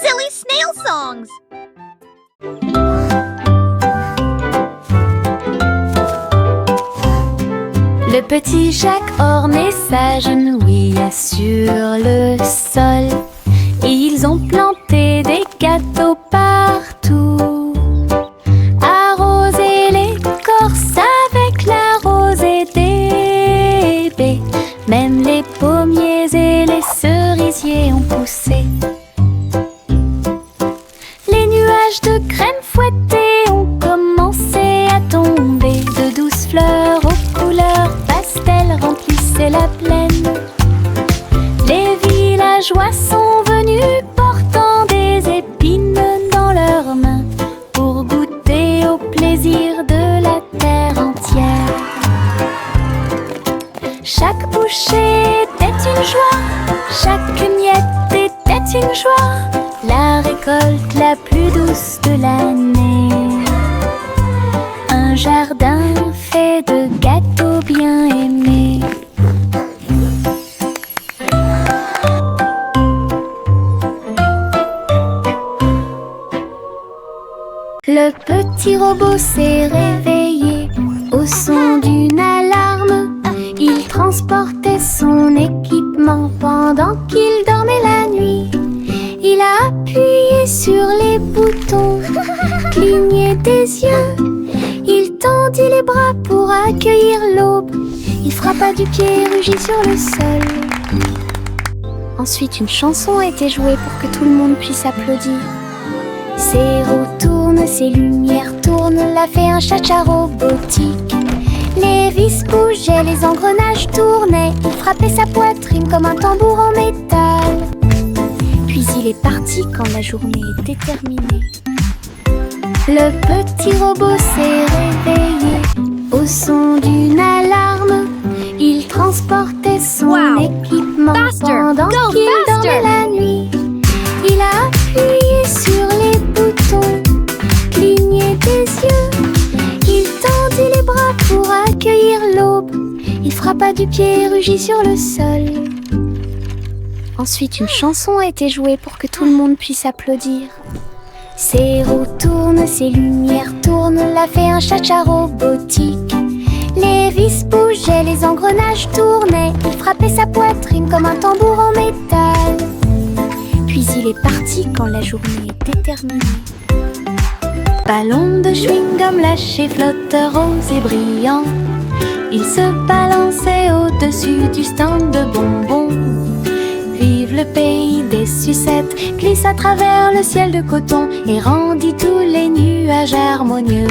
Silly snail songs. Le petit Jacques ornait s'agenouilla sur le sol et ils ont planté des gâteaux partout. Arrosé l'écorce avec la rosée des baies, même les pommiers et les cerisiers ont poussé. Les nuages de crème fouettée ont commencé à tomber. De douces fleurs aux couleurs pastel remplissaient la plaine. Les villageois sont venus portant des épines dans leurs mains pour goûter au plaisir de la terre entière. Chaque bouchée était une joie, chaque miette était une joie, la récolte la plus douce de l'année. Un jardin fait de gâteaux bien aimés. Le petit robot s'est réveillé au son d'une alarme. Il transportait son équipement pendant qu'il dormait la nuit. Il a appuyé sur les boutons, cligné des yeux. Il tendit les bras pour accueillir l'aube. Il frappa du pied et rugit sur le sol. Ensuite, une chanson a été jouée pour que tout le monde puisse applaudir. Ses roues tournent, ses lumières tournent, l'a fait un cha-cha robotique. Les vis bougeaient, les engrenages tournaient. Il frappait sa poitrine comme un tambour en métal. Puis il est parti quand la journée était terminée. Le petit robot s'est réveillé au son d'une alarme. Il transportait son équipement pendant qu'il dormait la nuit. Il a appuyé sur les boutons, cligné des yeux. Il tendit les bras pour accueillir l'aube. Il frappa du pied et rugit sur le sol. Ensuite, une chanson a été jouée pour que tout le monde puisse applaudir. Ses roues tournent, ses lumières tournent, l'a fait un cha-cha robotique. Les vis bougeaient, les engrenages tournaient. Il frappait sa poitrine comme un tambour en métal. Puis il est parti quand la journée était terminée. Ballon de chewing-gum lâché, flotteur rose et brillant. Il se balançait au-dessus du stand de bonbons. Vive le pays des sucettes, glisse à travers le ciel de coton et rendit tous les nuages harmonieux.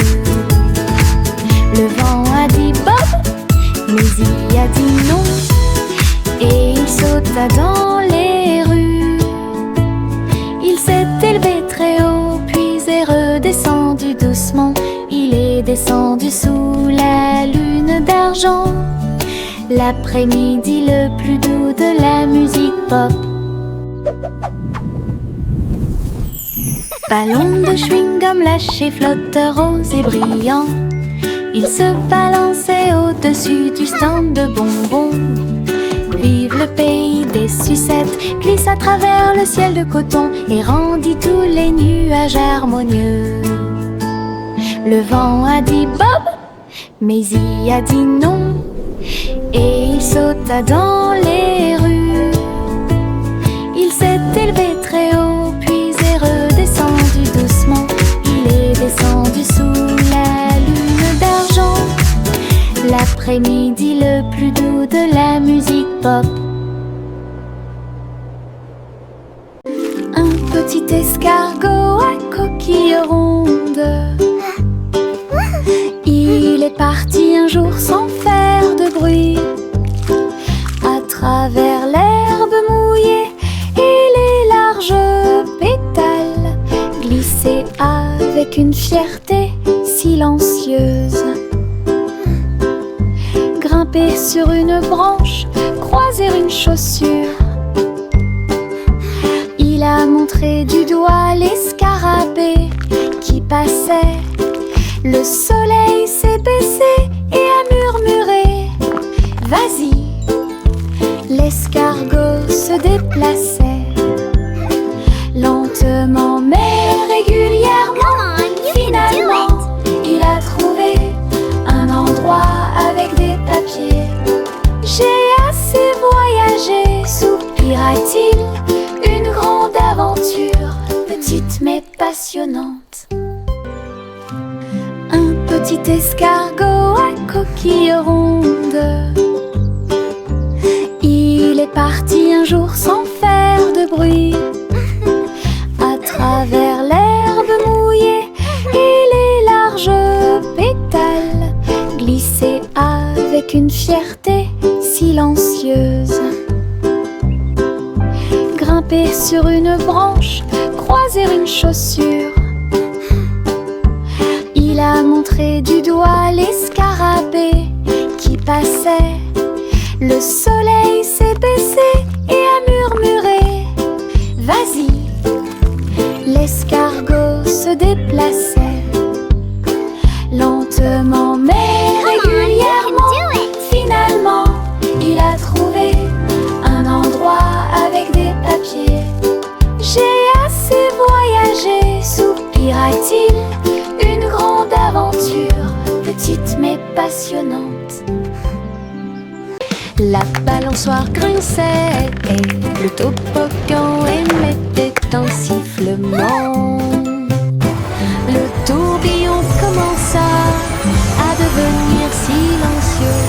Le vent a dit Bob, mais il a dit non, et il sauta dans les rues. Il s'est élevé très haut, puis est redescendu doucement. Il est descendu sous la lune d'argent. L'après-midi le plus doux de la musique pop. Ballon de chewing-gum lâché, flotteur rose et brillant. Il se balançait au-dessus du stand de bonbons. Vive le pays des sucettes, glisse à travers le ciel de coton et rendit tous les nuages harmonieux. Le vent a dit Bob, mais il a dit non, et il sauta dans les rues. Il s'est élevé très haut, puis est redescendu doucement. Il est descendu sous la lune d'argent. L'après-midi le plus doux de la musique pop. Un petit escargot à coquille ronde. Il est parti un jour sans faire de bruit, à travers l'herbe mouillée et les larges pétales, glisser avec une fierté silencieuse. Grimper sur une branche, croiser une chaussure. Il a montré du doigt les scarabées qui passaient. Le soleil s'est baissé et a murmuré Vas-y. L'escargot se déplaçait lentement Petit escargot à coquille ronde, il est parti un jour sans faire de bruit, à travers l'herbe mouillée et les larges pétales, glisser avec une fierté silencieuse. Grimper sur une branche, croiser une chaussure. Il a montré du doigt les scarabées qui passaient. Le soleil s'est baissé et a murmuré: vas-y. L'escargot se déplaçait lentement mais régulièrement. Finalement, il a trouvé un endroit avec des papiers. J'ai assez voyagé, soupira-t-il. Une grande aventure, petite mais passionnante. La balançoire grinçait et le toboggan émettait un sifflement. Le tourbillon commença à devenir silencieux.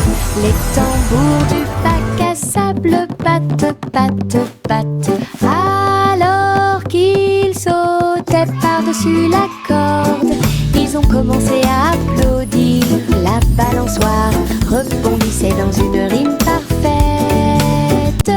Les tambours du bac à sable battent, battent, battent. Alors qu'ils sautaient par-dessus la corde, ils ont commencé à applaudir. La balançoire rebondissait dans une rime parfaite.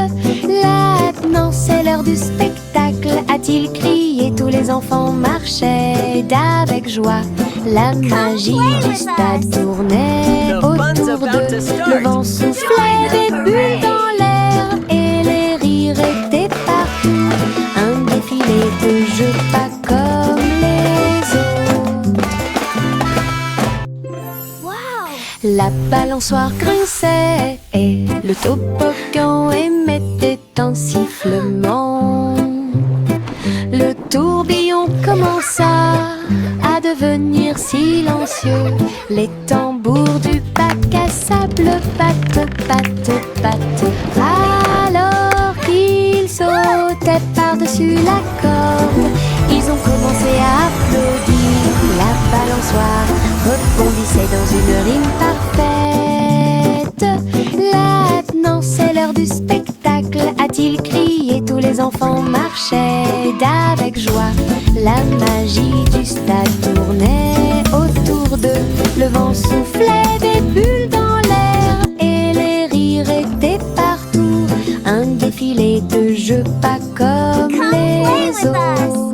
Maintenant c'est l'heure du spectacle, a-t-il crié. Tous les enfants marchaient d'avec joie. La magie du stade tournait autour d'eux. Le vent soufflait des bulles dans l'air et les rires étaient partout. Un défilé de jeux pas comme les autres. La balançoire grinçait et le toboggan émettait un sifflement. Le tourbillon commença à devenir silencieux. Les tambours du bac à sable battent, battent, battent. Alors qu'ils sautaient par-dessus la corde, ils ont commencé à applaudir. La balançoire rebondissait dans une rime parfaite. Maintenant c'est l'heure du spectacle, a-t-il crié. Tous les enfants marchaient d'avec joie. La magie du stade tournait autour d'eux. Le vent soufflait des bulles dans l'air et les rires étaient partout. Un défilé de jeux pas comme les autres.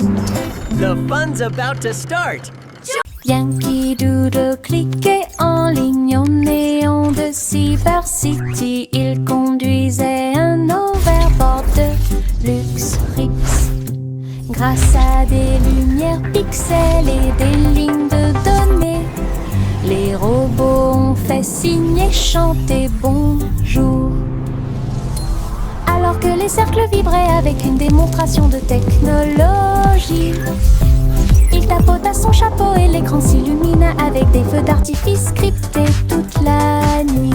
The fun's about to start! Yankee Doodle cliquait en ligne au néon de Cyber City. Il conduisait un overboard de luxe Rix. Grâce à des lumières pixels et des lignes de données, les robots ont fait signer, chanter bonjour. Alors que les cercles vibraient avec une démonstration de technologie, il tapota son chapeau et l'écran s'illumina avec des feux d'artifice scriptés toute la nuit.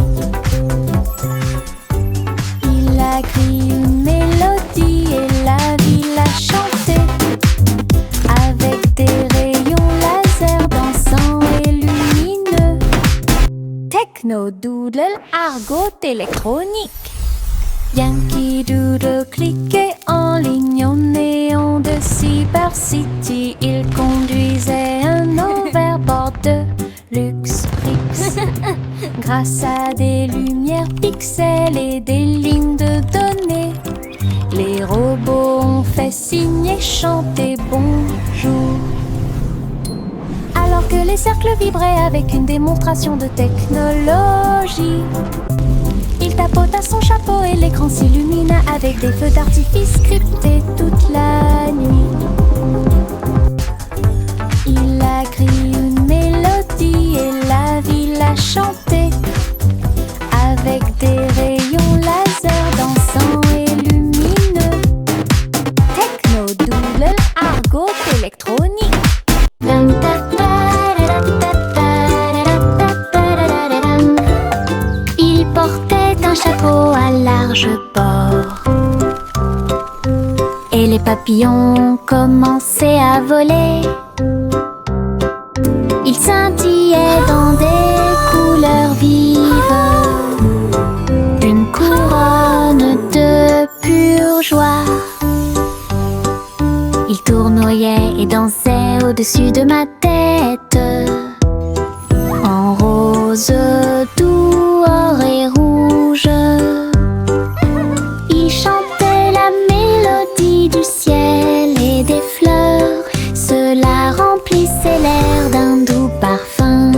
Il a crié une mélodie et la ville a chanté avec des rayons laser dansants et lumineux. Techno Doodle, argot électronique. Yankee Doodle cliquait en ligne au néon de Cyber City. Il conduisait un overboard de luxe Rix. Grâce à des lumières pixels et des lignes de données, les robots ont fait signer, chanter bonjour. Alors que les cercles vibraient avec une démonstration de technologie, il tapota son chapeau et l'écran s'illumina avec des feux d'artifice scriptés toute la nuit. Il a crié une mélodie et la ville a chanté avec des rayons laser dansants et lumineux. Techno Doodle, argot électronique. Il portait un chapeau à large bord et les papillons commençaient à voler. Ils scintillaient dans des joie. Il tournoyait et dansait au-dessus de ma tête, en rose, doux, or et rouge. Il chantait la mélodie du ciel et des fleurs. Cela remplissait l'air d'un doux parfum.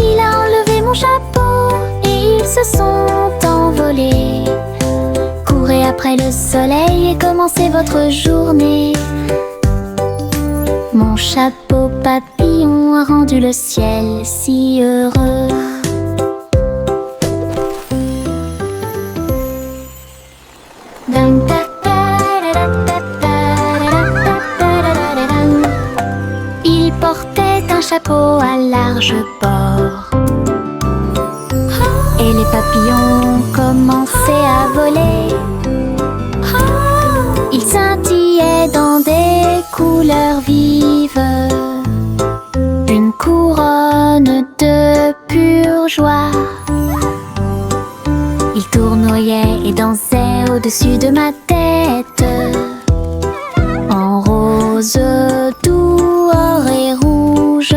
Il a enlevé mon chapeau et ils se sont envolés. Courez après le soleil et commencez votre journée. Mon chapeau papillon a rendu le ciel si heureux. Il portait un chapeau à large bord et les papillons commençaient à voler. Ils scintillaient dans des couleurs vives, une couronne de pure joie. Ils tournoyaient et dansaient au-dessus de ma tête, en rose, doux, or et rouge.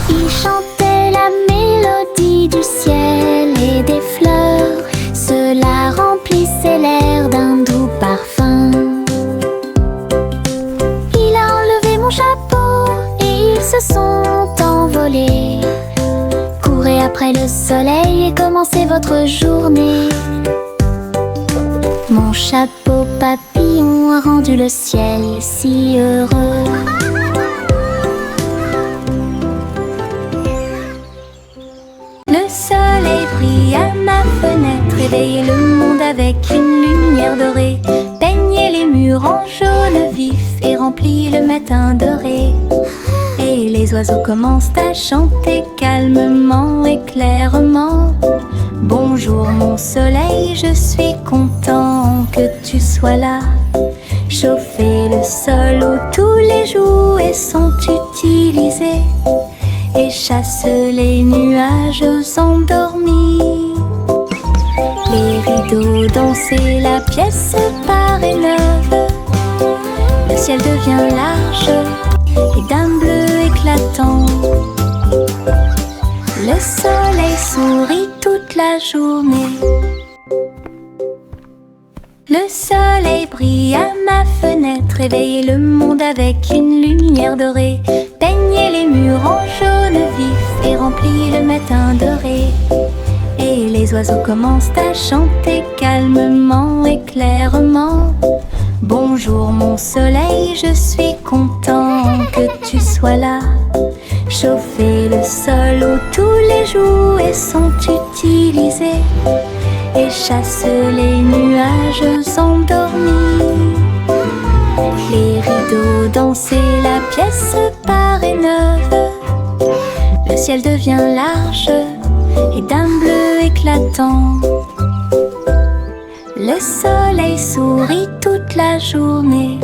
Ils chantaient la mélodie du ciel et des fleurs. Cela remplissait l'air d'un doux parfum. Il a enlevé mon chapeau et ils se sont envolés. Courez après le soleil et commencez votre journée. Mon chapeau papillon a rendu le ciel si heureux. Le soleil brille à ma fenêtre, réveillez le monde avec une lumière dorée. Peignez les murs en jaune vif et remplis le matin doré. Et les oiseaux commencent à chanter calmement et clairement. Bonjour mon soleil, je suis content que tu sois là. Chauffez le sol où tous les jouets sont utilisés et chasse les nuages endormis. Les rideaux dansaient, la pièce paraît neuve. Le ciel devient large et d'un bleu éclatant. Le soleil sourit toute la journée. Le soleil brille à ma fenêtre, réveillez le monde avec une lumière dorée. Peignez les murs en jaune vif et remplis le matin doré. Et les oiseaux commencent à chanter calmement et clairement. Bonjour mon soleil, je suis content que tu sois là. Chauffez le sol où tous les jouets sont utilisés et chasse les nuages endormis. Les rideaux dansaient, la pièce paraît neuve. Le ciel devient large et d'un bleu éclatant. Le soleil sourit toute la journée.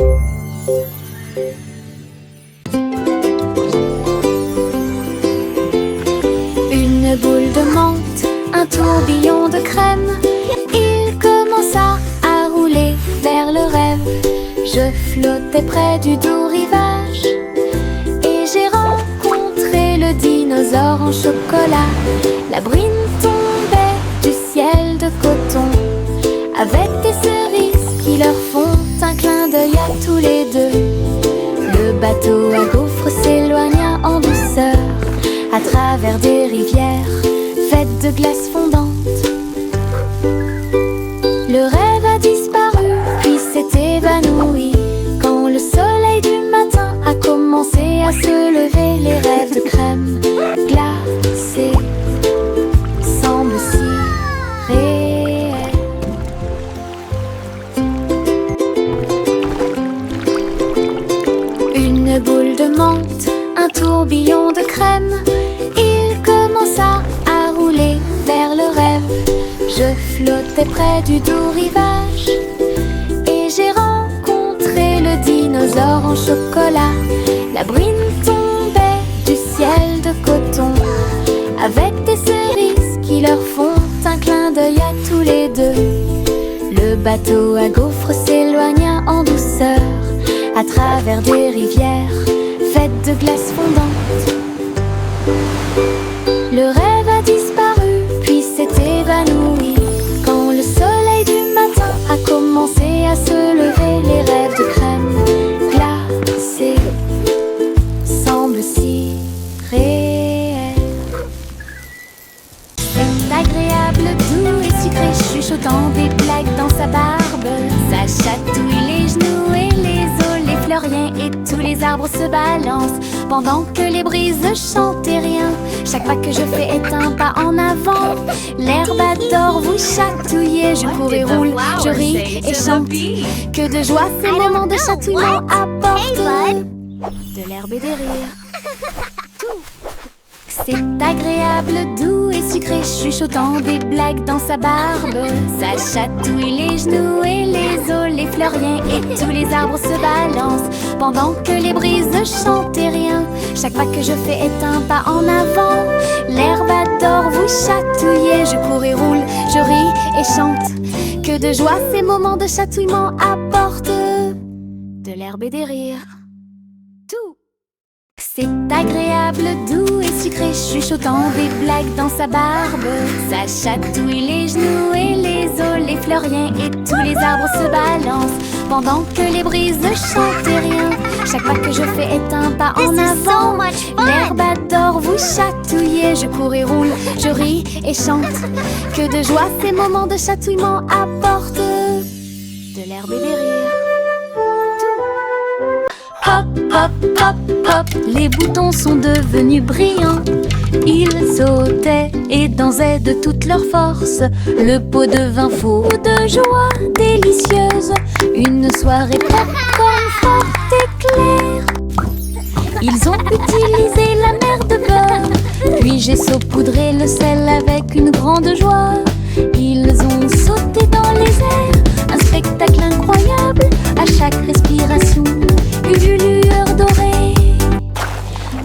Une boule de menthe, un tourbillon de crème. Il commença à rouler vers le rêve. Je flottais près du doux rivage et j'ai rencontré le dinosaure en chocolat. La brine tombait du ciel de coton avec des cerises qui leur font un clin d'œil à tous les deux. Le bateau à gaufres s'éloigna en douceur à travers des rivières faites de glace fondante. Le rêve a disparu puis s'est évanoui quand le soleil du matin a commencé à se lever. Les rêves de crème glacée semblent si réels. Une boule de menthe, un tourbillon de crème. Il commença à rouler vers le rêve. Je flottais près du doux rivage et j'ai rencontré le dinosaure en chocolat. La brine tombait du ciel de coton avec des cerises qui leur font un clin d'œil à tous les deux. Le bateau à gaufres s'éloigna en douceur à travers des rivières faites de glace fondante. Le rêve a disparu puis s'est évanoui quand le soleil du matin a commencé à se lever. Les rêves de crème glacée semblent si réels. C'est agréable, doux et sucré, chuchotant des blagues dans sa barbe. Ça chatouille les genoux et les os, les fleuriens et tous les arbres se balancent pendant que les brises chantent et rien. Chaque pas que je fais est un pas en avant. L'herbe adore vous chatouiller. Je cours et roule, je ris et chante. Que de joie ces moments de chatouillement apportent de l'herbe et des rires. C'est agréable, doux et sucré, chuchotant des blagues dans sa barbe. Ça chatouille les genoux et les os, les fleuriens et tous les arbres se balancent pendant que les brises chantent et rien. Chaque pas que je fais est un pas en avant. L'herbe adore vous chatouiller. Je cours et roule, je ris et chante. Que de joie ces moments de chatouillement apportent de l'herbe et des rires. Tout. C'est agréable, doux et sucré, chuchotant des blagues dans sa barbe. Ça chatouille les genoux et les os, les fleuriens et tous les arbres se balancent pendant que les brises chantent et rien. Chaque pas que je fais est un pas en avant. L'herbe adore vous chatouiller. Je cours et roule, je ris et chante. Que de joie ces moments de chatouillement apportent de l'herbe et des rires. Hop, hop, hop, hop, les boutons sont devenus brillants. Ils sautaient et dansaient de toute leur force. Le pot devint fou de joie délicieuse. Une soirée popcorn forte et claire. Ils ont utilisé la mer de beurre, puis j'ai saupoudré le sel avec une grande joie. Ils ont sauté dans les airs, un spectacle incroyable. À chaque respiration, une lueur dorée.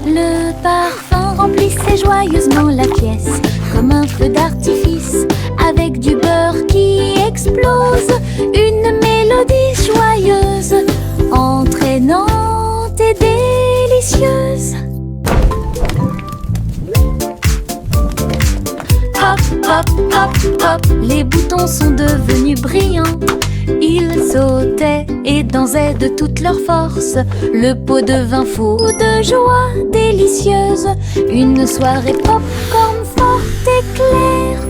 Le parfum remplissait joyeusement la pièce, comme un feu d'artifice, avec du beurre qui explose. Une mélodie joyeuse, entraînante et délicieuse. Hop, hop, hop, hop, les boutons sont devenus brillants. Ils sautaient et dansaient de toute leur force. Le pot devint fou de joie délicieuse. Une soirée popcorn forte et claire.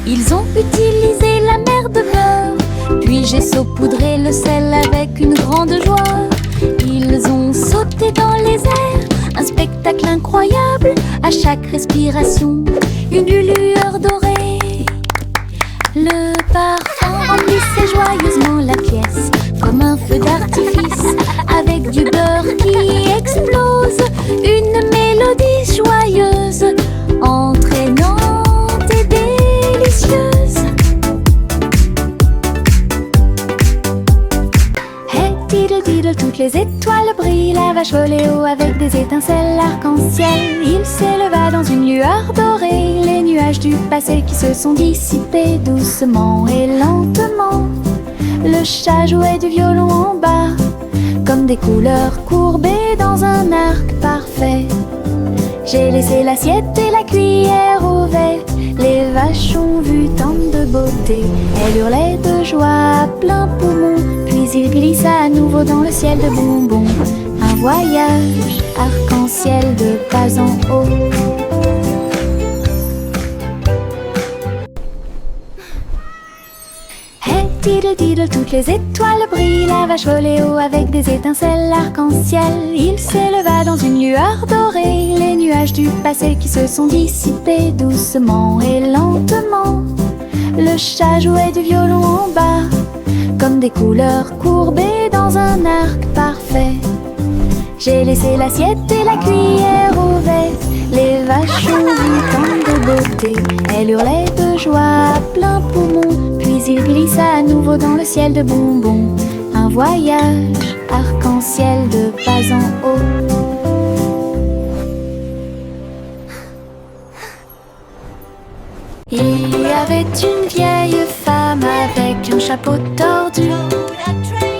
Ils ont utilisé la mer de beurre, puis j'ai saupoudré le sel avec une grande joie. Ils ont sauté dans les airs, un spectacle incroyable. À chaque respiration, une lueur dorée. Le parfum remplissait joyeusement la pièce, comme un feu d'artifice, avec du beurre qui explose. Une mélodie joyeuse, entraînante et délicieuse. Hey diddle diddle, toutes les étoiles brillent. La vache volait haut avec des étincelles arc-en-ciel. Il s'éleva dans une lueur dorée. Les nuages du passé qui se sont dissipés doucement et lentement. Le chat jouait du violon en bas, comme des couleurs courbées dans un arc parfait. J'ai laissé l'assiette et la cuillère ouvertes. Les vaches ont vu tant de beauté. Elles hurlaient de joie à plein poumon. Puis il glissa à nouveau dans le ciel de bonbons. Un voyage arc-en-ciel de pas en haut. Hey diddle diddle, toutes les étoiles brillent. La vache volait haut avec des étincelles arc-en-ciel. Il s'éleva dans une lueur dorée. Les nuages du passé qui se sont dissipés doucement et lentement. Le chat jouait du violon en bas, comme des couleurs courbées dans un arc parfait. J'ai laissé l'assiette et la cuillère ouvertes. Les vaches ont vu tant de beauté. Elles hurlaient de joie à plein poumon. Puis il glissa à nouveau dans le ciel de bonbons. Un voyage arc-en-ciel de pas en haut. Il y avait une vieille femme avec un chapeau tordu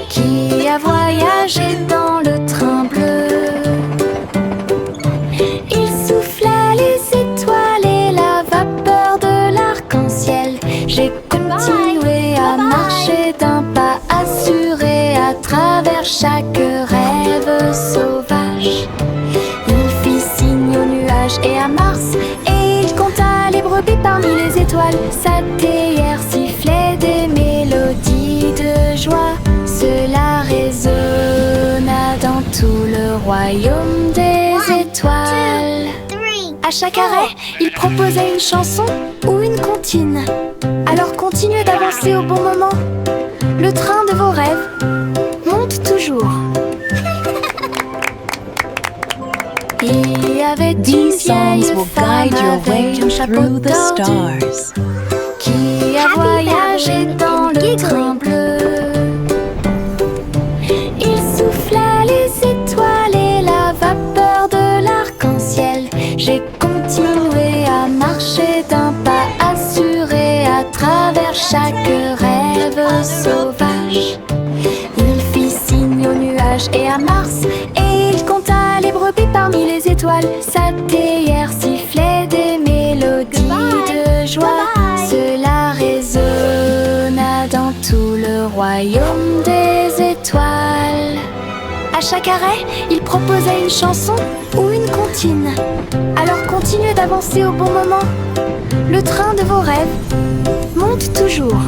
qui a voyagé dans le train bleu. Il souffla les étoiles et la vapeur de l'arc-en-ciel. J'ai continué à marcher d'un pas assuré à travers chaque rêve sauvage. Il fit signe aux nuages et à Mars, et il compta les brebis parmi les étoiles. Sa théière sifflait des mélodies de joie. Cela résonna dans tout le royaume des étoiles. À chaque arrêt, il proposait une chanson ou une comptine. Alors continuez d'avancer au bon moment. Le train de vos rêves monte toujours. Il y avait une These songs vieille will femme guide your way avec un chapeau through the tordu stars. qui a voyagé dans le train bleu. Il souffla les étoiles et la vapeur de l'arc-en-ciel. J'ai continué à marcher d'un pas assuré à travers chaque rêve sauvage. Il fit signe aux nuages et à Mars, et il compta les brebis parmi les étoiles. Sa théière sifflait des mélodies de joie. Cela résonna dans tout le royaume des étoiles. À chaque arrêt, il proposait une chanson ou une comptine. Alors continuez d'avancer au bon moment. Le train de vos rêves monte toujours.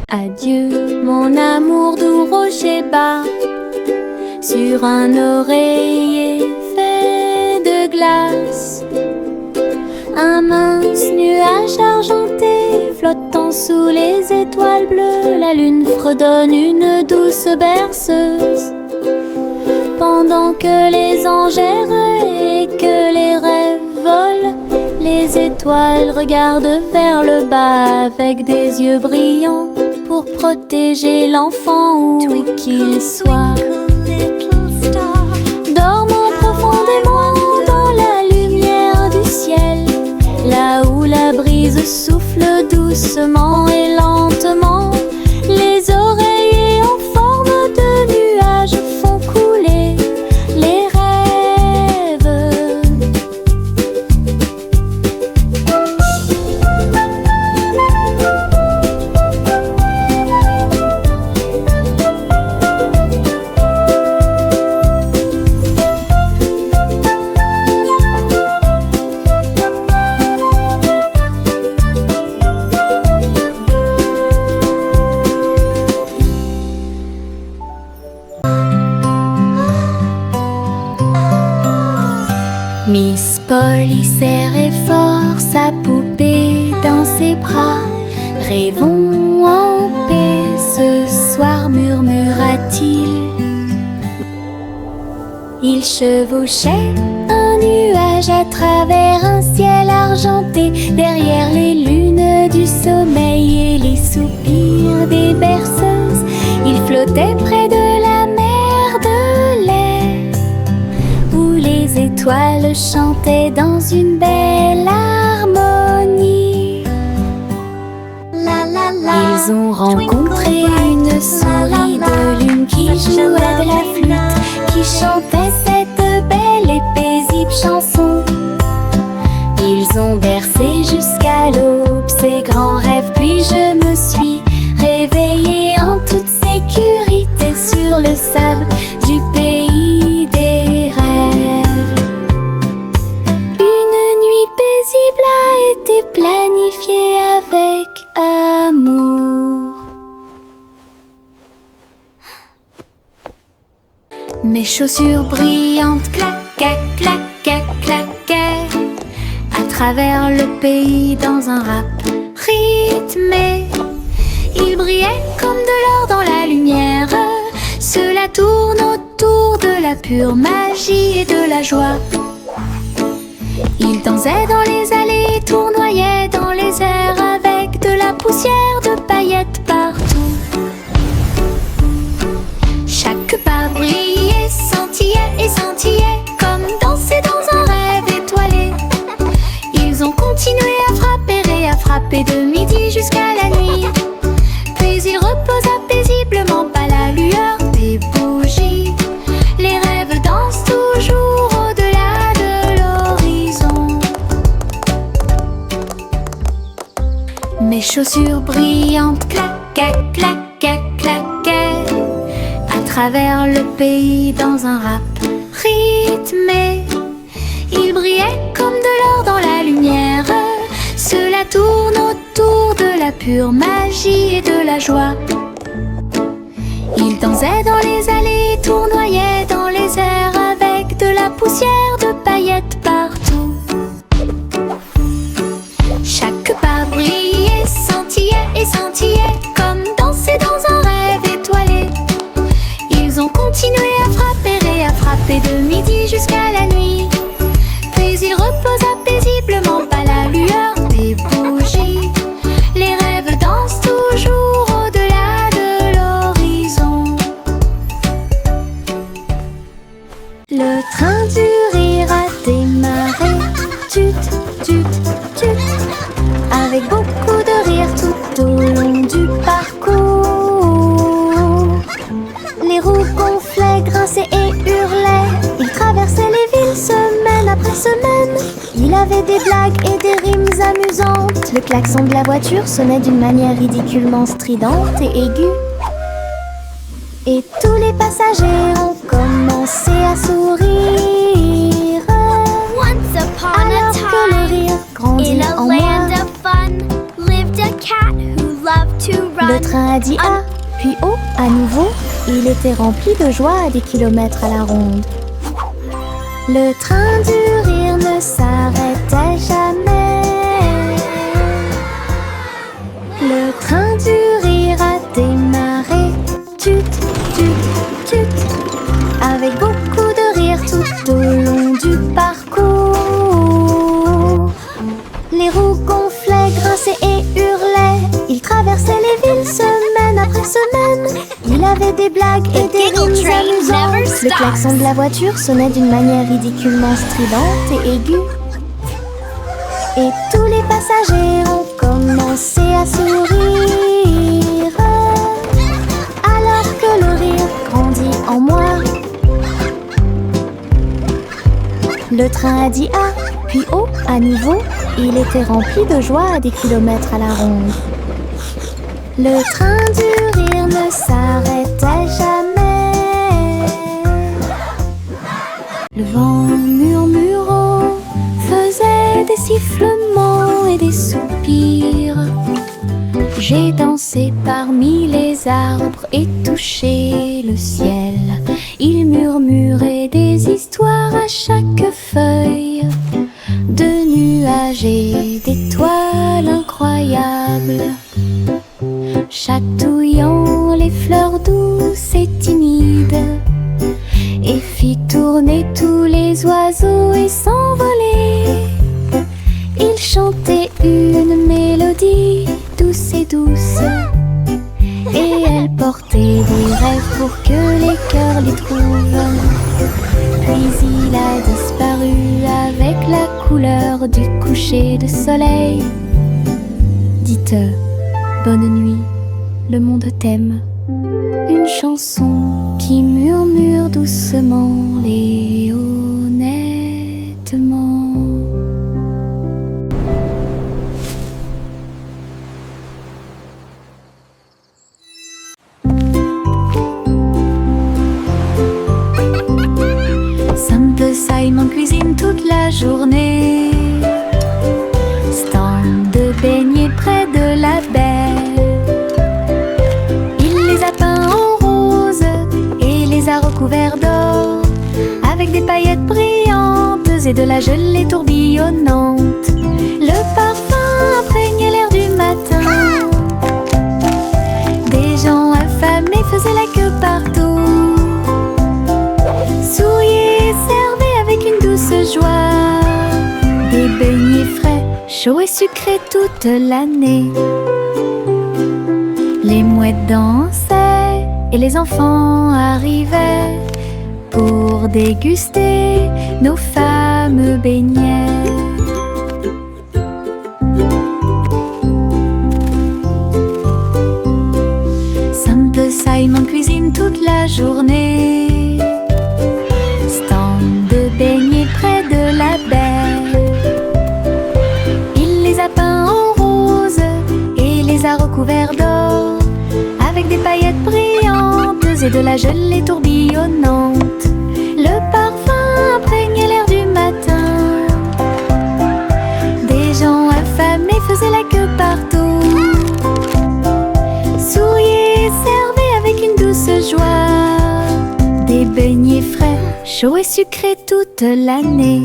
Adieu, mon amour doux rocher bas, sur un oreiller fait de glace. Un mince nuage argenté flottant sous les étoiles bleues. La lune fredonne une douce berceuse, pendant que les anges errent et que les rêves volent. Les étoiles regardent vers le bas avec des yeux brillants pour protéger l'enfant où qu'il soit. Dormant profondément dans la lumière du ciel, là où la brise souffle doucement et lentement. Les oreillers en forme de nuages font couler les rêves. Miss Polly serrait fort sa poupée dans ses bras. Rêvons en paix ce soir, murmura-t-il. Il chevauchait un nuage à travers un ciel argenté, derrière les lunes du sommeil et les soupirs des berceuses. Il flottait près de la mer de lait, où les étoiles chantaient dans une belle harmonie. Ils ont rencontré une souris de lune qui jouait de la flûte, qui chantait cette belle et paisible chanson. Ils ont bercé jusqu'à l'aube ces grands rêves, puis je me suis réveillée en toute sécurité sur le sable du pays des rêves. Une nuit paisible a été planifiée avec amour. Mes chaussures brillantes claquaient, claquaient, claquaient à travers le pays dans un rap rythmé. Ils brillaient comme de l'or dans la lumière. Cela tourne autour de la pure magie et de la joie. Ils dansaient dans les allées, tournoyaient dans les airs avec de la poussière de paillettes partout. Chaque pas brillait, scintillait et scintillait comme danser dans un rêve étoilé. continué à frapper et à frapper de midi jusqu'à la nuit. Puis il reposa paisiblement pas la lueur des bougies. Les rêves dansent toujours au-delà de l'horizon. Mes chaussures brillantes claquaient, claquaient, claquaient à travers le pays dans un rap rythmé. Ils brillaient comme de l'or dans la lumière. Cela tourne autour de la pure magie et de la joie. Ils dansaient dans les allées, tournoyaient dans les airs avec de la poussière de paillettes partout. Chaque pas brillait, scintillait et scintillait comme danser dans un rêve étoilé. Ils ont continué à frapper et à frapper de midi jusqu'à la nuit. Puis il reposa paisiblement pas la lueur des bougies. Les rêves dansent toujours au-delà de l'horizon. Le train du rire a démarré. Tut, tut, tut. Avec beaucoup de rire tout au long du parcours. Les roues gonflaient, grinçaient et hurlaient. Ils traversaient les villes semaine après semaine. Il avait des blagues et des rimes amusantes. Le klaxon de la voiture sonnait d'une manière ridiculement stridente et aiguë. Et tous les passagers ont commencé à sourire. Once upon a Alors que le rire time, grandit in a en moi. land of fun, lived a cat who loved to run. Le train a dit A, puis O à nouveau. Il était rempli de joie à des kilomètres à la ronde. Le train du rire ne s'arrêtait jamais. Le train du rire a démarré. Tut, tut, tut. Avec beaucoup de rire tout au long du parcours. Les roues gonflaient, grinçaient et hurlaient. Il traversait les villes semaine après semaine. Il avait des blagues et des giggle rimes train amusantes. never Le stops. klaxon de la voiture sonnait d'une manière ridiculement stridente et aiguë. Et tous les passagers ont commencé à sourire. Alors que le rire grandit en moi. Le train a dit A, puis O à nouveau. Il était rempli de joie à des kilomètres à la ronde. Le train du rire ne s'arrêtait jamais. Le vent murmurant faisait des sifflements et des soupirs. J'ai dansé parmi les arbres et touché le ciel. Il murmurait des histoires à chaque feuille, de nuages et d'étoiles incroyables, chatouillant les fleurs douces et timides, et fit tourner tous les oiseaux et s'envoler. Il chantait une mélodie douce et douce, et elle portait des rêves pour que les cœurs les trouvent. Puis il a disparu avec la couleur du coucher de soleil. Dites bonne nuit, le monde t'aime. Une chanson qui murmure doucement et honnêtement. Simple Simon cuisine toute la journée. Stand de beignets près de la baie. Il les a peints en rose et les a recouverts d'or, avec des paillettes brillantes et de la gelée tourbillonnante. Le parfum imprégnait l'air du matin. Des gens affamés faisaient la queue partout. Souriez, servez avec une douce joie. Des beignets frais, chauds et sucrés toute l'année. Les mouettes dansaient et les enfants arrivaient pour déguster nos fameux beignets. et de la gelée tourbillonnante. Le parfum imprégnait l'air du matin. Des gens affamés faisaient la queue partout. Souriaient et servaient avec une douce joie. Des beignets frais, chauds et sucrés toute l'année.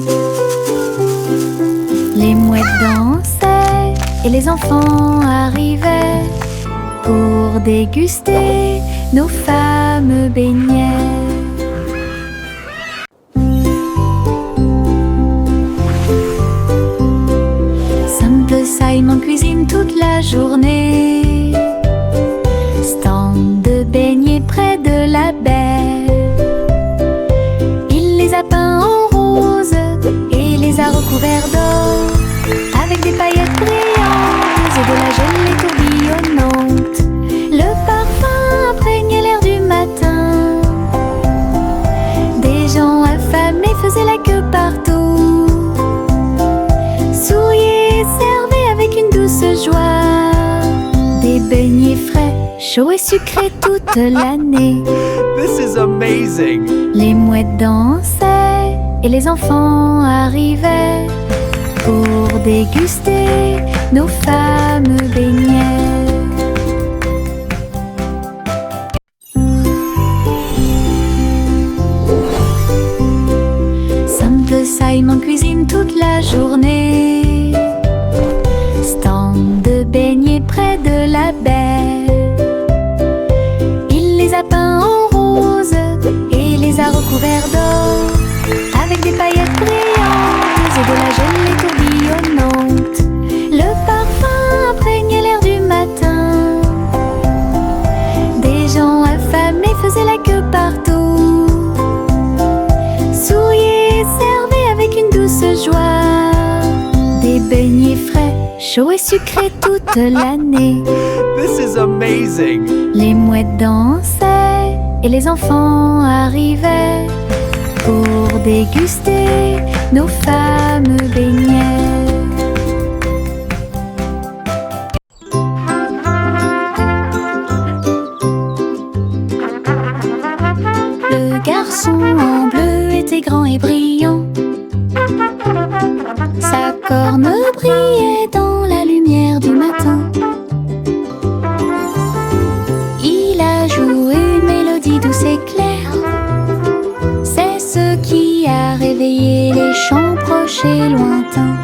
Les mouettes dansaient et les enfants arrivaient pour déguster nos fameux beignets. Simple Simon cuisine toute la journée. Stand de beignets près de la baie. Il les a peints en rose et les a recouverts d'or, avec des paillettes brillantes et de la gelée tourbillonnante. Le parfum imprégnait l'air du matin. Des gens affamés faisaient la queue partout. Souriaient et servaient avec une douce joie. Des beignets frais, chauds et sucrés toute l'année. This is amazing! Les mouettes dansaient et les enfants arrivaient pour déguster nos fameux beignets. Simple Simon cuisine toute la journée. Stand de beignets près de la baie. Il les a peints en rose et les a recouverts d'or, avec des paillettes brillantes et de la gelée tourbillonnante. Le parfum imprégnait l'air du matin. Des gens affamés faisaient la queue partout. Souriaient et servaient avec une douce joie. Des beignets frais, chauds et sucrés toute l'année. This is amazing! Les mouettes dansaient et les enfants arrivaient pour déguster nos fameux beignets. Le garçon en bleu était grand et brillant. Sa corne brillait dans la lumière du matin. Il a joué une mélodie douce et claire. C'est ce qui a réveillé les champs proches et lointains.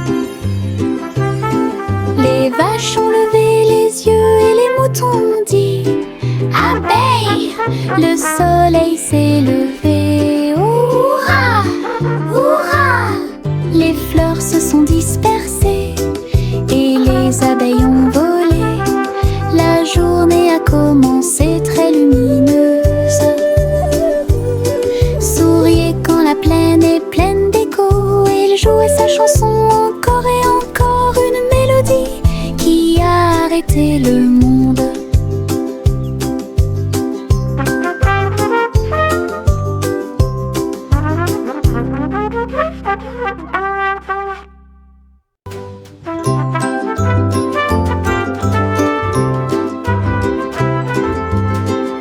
Les vaches ont levé les yeux et les moutons ont dit abeille, le soleil s'est levé. Hurrah, hurrah! Les fleurs se sont dispersées et les abeilles ont volé. La journée a commencé très lumineuse. Souriez quand la plaine est pleine d'écho. Et il jouait sa chanson encore et encore. Une mélodie qui a arrêté le monde.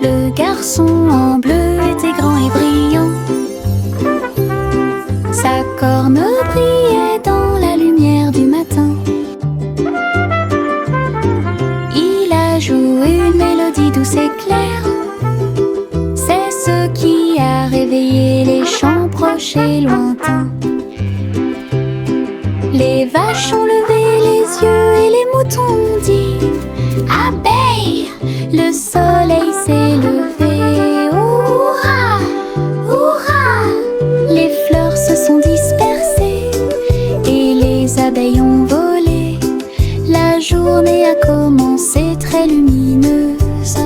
Le garçon en bleu était grand et brillant. Sa corne brillait dans la lumière du matin. Il a joué une mélodie douce et claire. C'est ce qui a réveillé les champs proches et lointains. Les vaches ont levé les yeux et les moutons ont dit abeille, le soleil s'est levé. Hurrah, hurrah! Les fleurs se sont dispersées et les abeilles ont volé. La journée a commencé très lumineuse.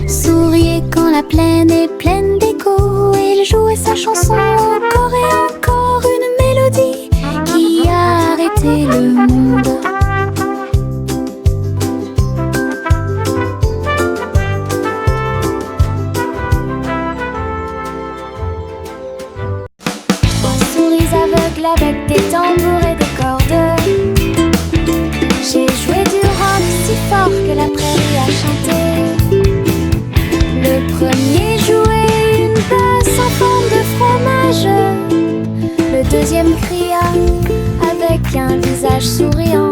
Souriez quand la plaine est pleine d'écho. Et il jouait sa chanson encore et encore. Une mélodie qui a arrêté le monde. Souris aveugles avec des tambours et des cordes. J'ai joué du rock si fort que la prairie a chanté. deuxième cria avec un visage souriant.